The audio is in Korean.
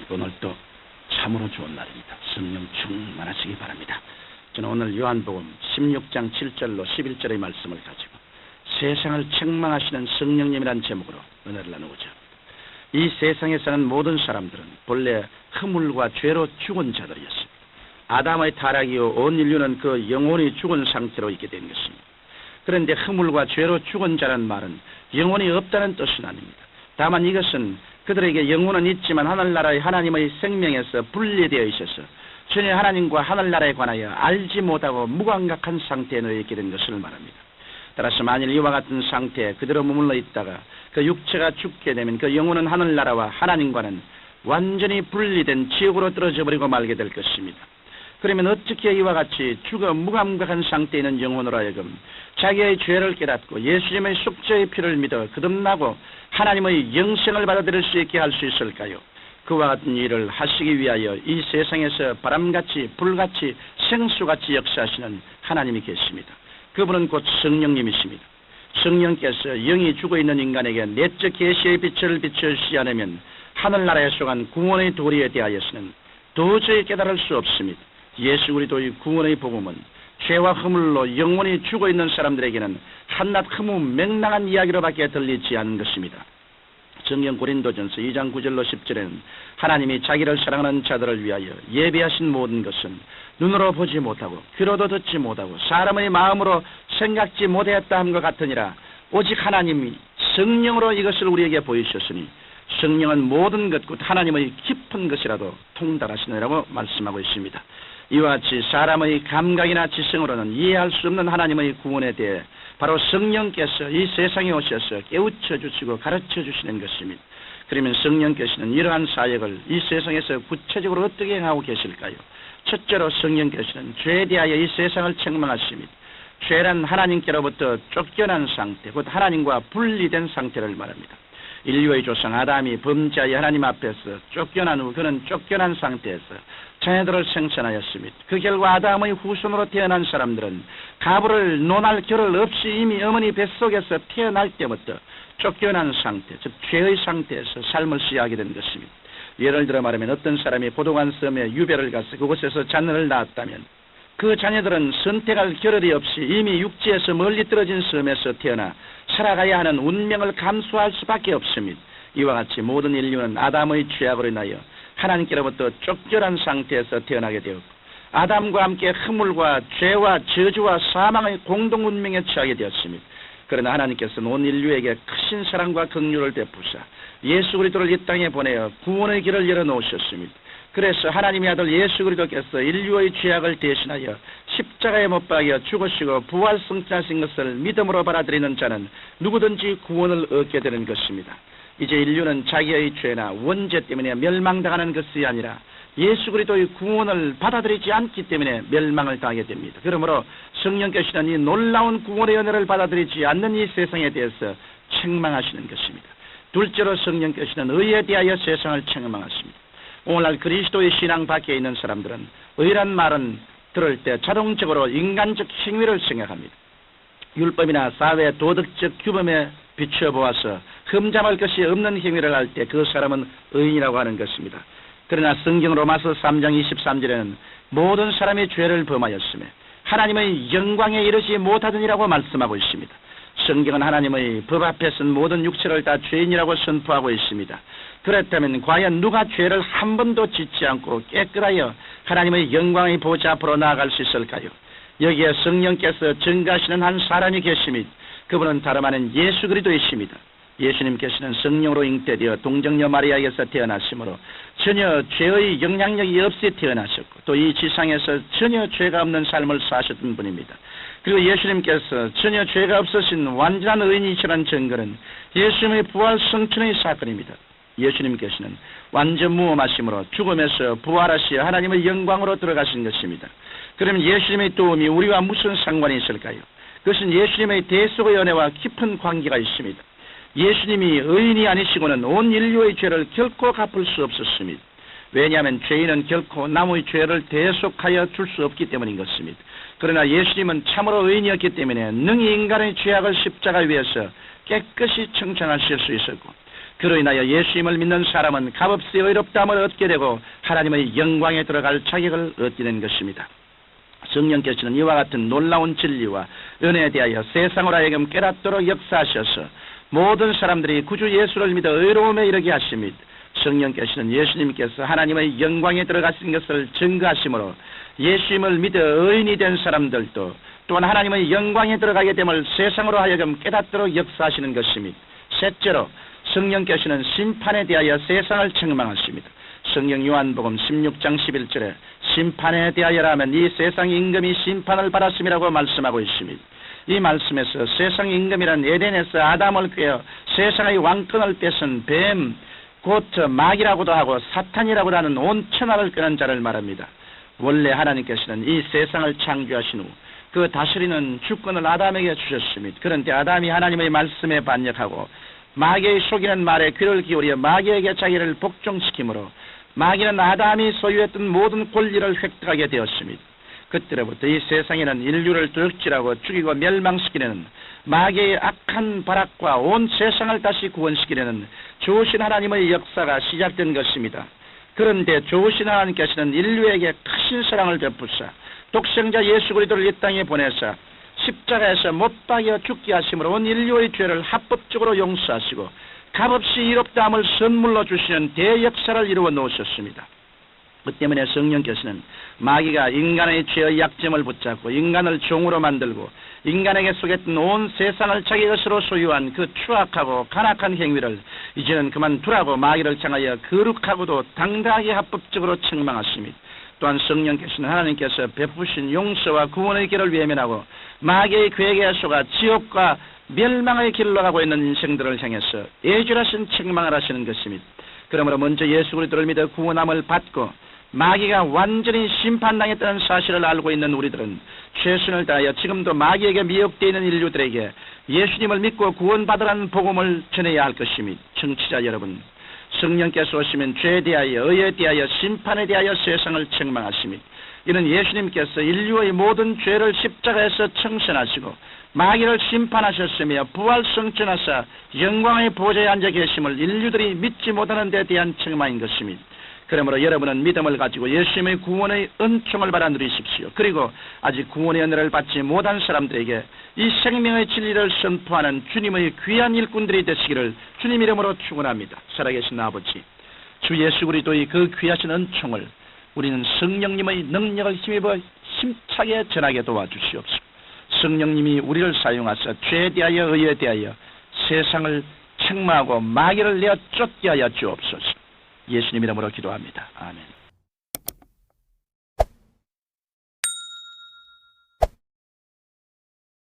오늘도 참으로 좋은 날입니다. 성령 충만하시기 바랍니다. 저는 오늘 요한복음 16장 7절로 11절의 말씀을 가지고 세상을 책망하시는 성령님이라는 제목으로 은혜를 나누고자. 이 세상에 사는 모든 사람들은 본래 허물과 죄로 죽은 자들이었습니다. 아담의 타락 이후 온 인류는 그 영혼이 죽은 상태로 있게 된 것입니다. 그런데 허물과 죄로 죽은 자란 말은 영혼이 없다는 뜻은 아닙니다. 다만 이것은 그들에게 영혼은 있지만 하늘나라의 하나님의 생명에서 분리되어 있어서 전혀 하나님과 하늘나라에 관하여 알지 못하고 무감각한 상태에 놓여 있게 된 것을 말합니다. 따라서 만일 이와 같은 상태에 그대로 머물러 있다가 그 육체가 죽게 되면 그 영혼은 하늘나라와 하나님과는 완전히 분리된 지옥으로 떨어져 버리고 말게 될 것입니다. 그러면 어떻게 이와 같이 죽어 무감각한 상태에 있는 영혼으로 하여금 자기의 죄를 깨닫고 예수님의 속죄의 피를 믿어 거듭나고 하나님의 영생을 받아들일 수 있게 할 수 있을까요? 그와 같은 일을 하시기 위하여 이 세상에서 바람같이 불같이 생수같이 역사하시는 하나님이 계십니다. 그분은 곧 성령님이십니다. 성령께서 영이 죽어있는 인간에게 내적 계시의 빛을 비춰주시지 않으면 하늘나라에 속한 구원의 도리에 대하여서는 도저히 깨달을 수 없습니다. 예수 그리스도의 구원의 복음은 죄와 허물로 영원히 죽어있는 사람들에게는 한낱 허무 맹랑한 이야기로밖에 들리지 않는 것입니다. 성경 고린도전서 2장 9절로 10절에는 하나님이 자기를 사랑하는 자들을 위하여 예비하신 모든 것은 눈으로 보지 못하고 귀로도 듣지 못하고 사람의 마음으로 생각지 못하였다 함과 같으니라. 오직 하나님이 성령으로 이것을 우리에게 보이셨으니 성령은 모든 것 곧 하나님의 깊은 것이라도 통달하시느라고 말씀하고 있습니다. 이와 같이 사람의 감각이나 지성으로는 이해할 수 없는 하나님의 구원에 대해 바로 성령께서 이 세상에 오셔서 깨우쳐 주시고 가르쳐 주시는 것입니다. 그러면 성령께서는 이러한 사역을 이 세상에서 구체적으로 어떻게 행하고 계실까요? 첫째로 성령께서는 죄에 대하여 이 세상을 책망하십니다. 죄란 하나님께로부터 쫓겨난 상태, 곧 하나님과 분리된 상태를 말합니다. 인류의 조상 아담이 범죄하여 하나님 앞에서 쫓겨난 후 그는 쫓겨난 상태에서 자녀들을 생산하였습니다. 그 결과 아담의 후손으로 태어난 사람들은 가부를 논할 겨를 없이 이미 어머니 뱃속에서 태어날 때부터 쫓겨난 상태, 즉 죄의 상태에서 삶을 시작하게 된 것입니다. 예를 들어 말하면 어떤 사람이 고독한 섬에 유배를 가서 그곳에서 자녀를 낳았다면 그 자녀들은 선택할 겨를이 없이 이미 육지에서 멀리 떨어진 섬에서 태어나 살아가야 하는 운명을 감수할 수밖에 없습니다. 이와 같이 모든 인류는 아담의 죄악으로 인하여 하나님께로부터 쫓겨난 상태에서 태어나게 되었고 아담과 함께 허물과 죄와 저주와 사망의 공동 운명에 처하게 되었습니다. 그러나 하나님께서는 온 인류에게 크신 사랑과 긍휼을 베푸사 예수 그리스도를 이 땅에 보내어 구원의 길을 열어놓으셨습니다. 그래서 하나님의 아들 예수 그리스도께서 인류의 죄악을 대신하여 십자가에 못 박여 죽으시고 부활 승천하신 것을 믿음으로 받아들이는 자는 누구든지 구원을 얻게 되는 것입니다. 이제 인류는 자기의 죄나 원죄 때문에 멸망당하는 것이 아니라 예수 그리스도의 구원을 받아들이지 않기 때문에 멸망을 당하게 됩니다. 그러므로 성령께서는 이 놀라운 구원의 은혜를 받아들이지 않는 이 세상에 대해서 책망하시는 것입니다. 둘째로 성령께서는 의에 대하여 세상을 책망하십니다. 오늘날 그리스도의 신앙 밖에 있는 사람들은 의란 말은 들을 때 자동적으로 인간적 행위를 생각합니다. 율법이나 사회 도덕적 규범에 비추어보아서 흠잡을 것이 없는 행위를 할 때 그 사람은 의인이라고 하는 것입니다. 그러나 성경 로마서 3장 23절에는 모든 사람이 죄를 범하였으며 하나님의 영광에 이르지 못하더니라고 말씀하고 있습니다. 성경은 하나님의 법 앞에서는 모든 육체를 다 죄인이라고 선포하고 있습니다. 그렇다면 과연 누가 죄를 한 번도 짓지 않고 깨끗하여 하나님의 영광의 보좌 앞으로 나아갈 수 있을까요? 여기에 성령께서 증거하시는 한 사람이 계십니다. 그분은 다름 아닌 예수 그리스도이십니다. 예수님께서는 성령으로 잉태되어 동정녀 마리아에게서 태어나시므로 전혀 죄의 영향력이 없이 태어나셨고 또 이 지상에서 전혀 죄가 없는 삶을 사셨던 분입니다. 그리고 예수님께서 전혀 죄가 없으신 완전한 의인이시라는 증거는 예수님의 부활 성천의 사건입니다. 예수님께서는 완전 무험하심으로 죽음에서 부활하시어 하나님의 영광으로 들어가신 것입니다. 그러면 예수님의 도움이 우리와 무슨 상관이 있을까요? 그것은 예수님의 대속의 은혜와 깊은 관계가 있습니다. 예수님이 의인이 아니시고는 온 인류의 죄를 결코 갚을 수 없었습니다. 왜냐하면 죄인은 결코 남의 죄를 대속하여 줄 수 없기 때문인 것입니다. 그러나 예수님은 참으로 의인이었기 때문에 능히 인간의 죄악을 십자가 위에서 깨끗이 청산하실 수 있었고 그로 인하여 예수님을 믿는 사람은 값없이 의롭다함을 얻게 되고 하나님의 영광에 들어갈 자격을 얻게 된 것입니다. 성령께서는 이와 같은 놀라운 진리와 은혜에 대하여 세상으로 하여금 깨닫도록 역사하셔서 모든 사람들이 구주 예수를 믿어 의로움에 이르게 하십니다. 성령께서는 예수님께서 하나님의 영광에 들어가신 것을 증거하심으로 예수님을 믿어 의인이 된 사람들도 또한 하나님의 영광에 들어가게 됨을 세상으로 하여금 깨닫도록 역사하시는 것입니다. 셋째로 성령께서는 심판에 대하여 세상을 책망하십니다. 성경 요한복음 16장 11절에 심판에 대하여라면 이 세상 임금이 심판을 받았음이라고 말씀하고 있습니다. 이 말씀에서 세상 임금이란 에덴에서 아담을 꾀어 세상의 왕권을 뺏은 뱀, 곧 마귀라고도 하고 사탄이라고도 하는 온 천하를 끄는 자를 말합니다. 원래 하나님께서는 이 세상을 창조하신 후 그 다스리는 주권을 아담에게 주셨습니다. 그런데 아담이 하나님의 말씀에 반역하고 마귀의 속이는 말에 귀를 기울여 마귀에게 자기를 복종시키므로 마귀는 아담이 소유했던 모든 권리를 획득하게 되었습니다. 그때로부터 이 세상에는 인류를 도둑질하고 죽이고 멸망시키려는 마귀의 악한 발악과 온 세상을 다시 구원시키려는 좋으신 하나님의 역사가 시작된 것입니다. 그런데 좋으신 하나님께서는 인류에게 크신 사랑을 베푸사 독생자 예수 그리스도를 이 땅에 보내사 십자가에서 못 박여 죽게 하심으로 온 인류의 죄를 합법적으로 용서하시고 값없이 의롭다함을 선물로 주시는 대역사를 이루어 놓으셨습니다. 그 때문에 성령께서는 마귀가 인간의 죄의 약점을 붙잡고 인간을 종으로 만들고 인간에게 속였던 온 세상을 자기 것으로 소유한 그 추악하고 간악한 행위를 이제는 그만두라고 마귀를 향하여 거룩하고도 당당하게 합법적으로 책망하십니다. 또한 성령께서는 하나님께서 베푸신 용서와 구원의 길을 외면하고 마귀의 괴계에 속아 지옥과 멸망의 길로 가고 있는 인생들을 향해서 애절하신 책망을 하시는 것입니다. 그러므로 먼저 예수 그리스도를 믿어 구원함을 받고 마귀가 완전히 심판당했다는 사실을 알고 있는 우리들은 최선을 다하여 지금도 마귀에게 미혹되어 있는 인류들에게 예수님을 믿고 구원받으라는 복음을 전해야 할 것입니다. 청취자 여러분, 성령께서 오시면 죄에 대하여 의에 대하여 심판에 대하여 세상을 책망하십니다. 이는 예수님께서 인류의 모든 죄를 십자가에서 청산하시고 마귀를 심판하셨으며 부활승천하사 영광의 보좌에 앉아 계심을 인류들이 믿지 못하는 데 대한 책망인 것입니다. 그러므로 여러분은 믿음을 가지고 예수님의 구원의 은총을 받아 누리십시오. 그리고 아직 구원의 은혜를 받지 못한 사람들에게 이 생명의 진리를 선포하는 주님의 귀한 일꾼들이 되시기를 주님 이름으로 축원합니다. 살아계신 아버지, 주 예수 그리스도의 그 귀하신 은총을 우리는 성령님의 능력을 힘입어 힘차게 전하게 도와주시옵소서. 성령님이 우리를 사용하사 죄에 대하여 의에 대하여 세상을 책망하고 마귀를 내어 쫓게 하여 주옵소서. 예수님 이름으로 기도합니다. 아멘.